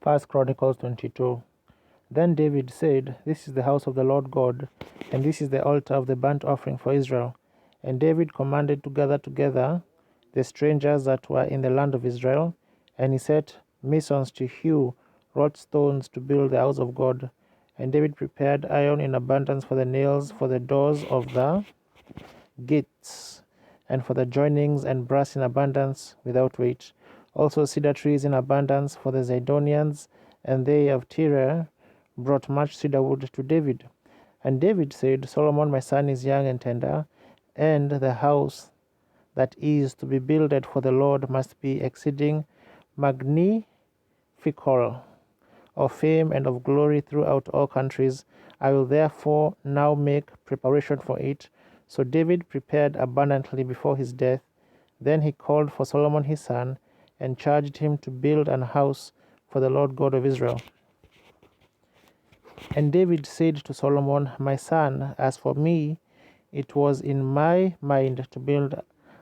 1 Chronicles 22. Then David said, "This is the house of the Lord God, and this is the altar of the burnt offering for Israel." And David commanded to gather together the strangers that were in the land of Israel, and he set masons to hew wrought stones to build the house of God. And David prepared iron in abundance for the nails for the doors of the gates, and for the joinings, and brass in abundance without weight. Also cedar trees in abundance for the Zidonians, and they of Tyre brought much cedar wood to David. And David said, "Solomon my son is young and tender, and the house that is to be builded for the Lord must be exceeding magnifical, of fame and of glory throughout all countries. I will therefore now make preparation for it." So David prepared abundantly before his death. Then he called for Solomon his son, and charged him to build an house for the Lord God of Israel. And David said to Solomon, "My son, as for me, it was in my mind to build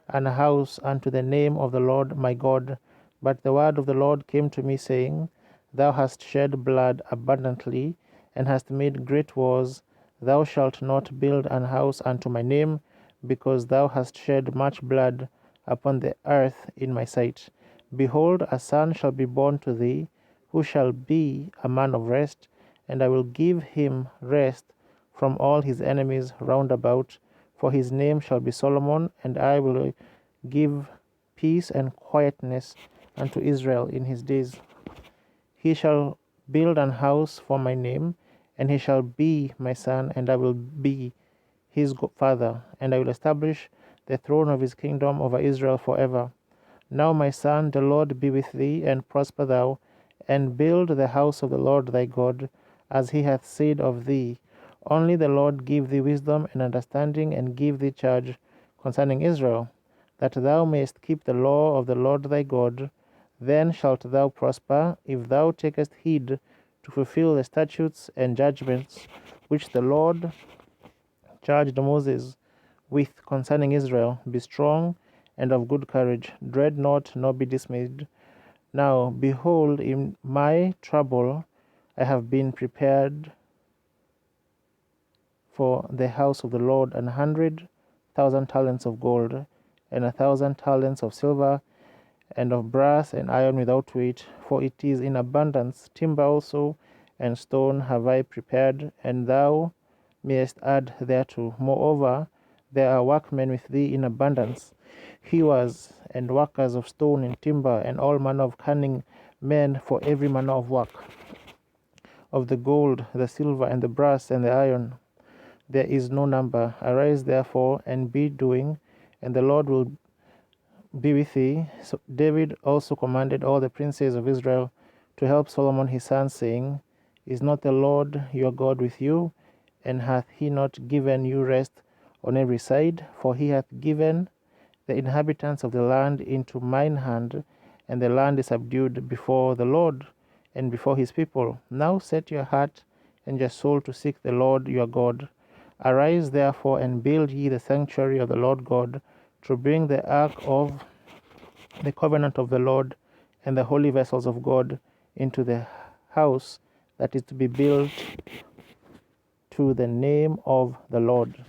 an house unto the name of the Lord my God. But the word of the Lord came to me, saying, Thou hast shed blood abundantly, and hast made great wars. Thou shalt not build an house unto my name, because thou hast shed much blood upon the earth in my sight. Behold, a son shall be born to thee, who shall be a man of rest, and I will give him rest from all his enemies round about. For his name shall be Solomon, and I will give peace and quietness unto Israel in his days. He shall build an house for my name, and he shall be my son, and I will be his father, and I will establish the throne of his kingdom over Israel forever. Now, my son, the Lord be with thee, and prosper thou, and build the house of the Lord thy God, as he hath said of thee. Only the Lord give thee wisdom and understanding, and give thee charge concerning Israel, that thou mayest keep the law of the Lord thy God. Then shalt thou prosper, if thou takest heed to fulfill the statutes and judgments which the Lord charged Moses with concerning Israel. Be strong and of good courage. Dread not, nor be dismayed. Now, behold, in my trouble I have been prepared for the house of the Lord 100,000 talents of gold, and 1,000 talents of silver, and of brass and iron without weight, for it is in abundance. Timber also and stone have I prepared, and thou mayest add thereto. Moreover, there are workmen with thee in abundance, hewers and workers of stone and timber, and all manner of cunning men for every manner of work, of the gold, the silver, and the brass, and the iron. There is no number. Arise therefore, and be doing, and the Lord will be with thee. So David also commanded all the princes of Israel to help Solomon his son, saying, Is not the Lord your God with you? And hath he not given you rest on every side? For he hath given the inhabitants of the land into mine hand, and the land is subdued before the Lord and before his people. Now set your heart and your soul to seek the Lord your God. Arise therefore, and build ye the sanctuary of the Lord God, to bring the ark of the covenant of the Lord, and the holy vessels of God into the house that is to be built to the name of the Lord.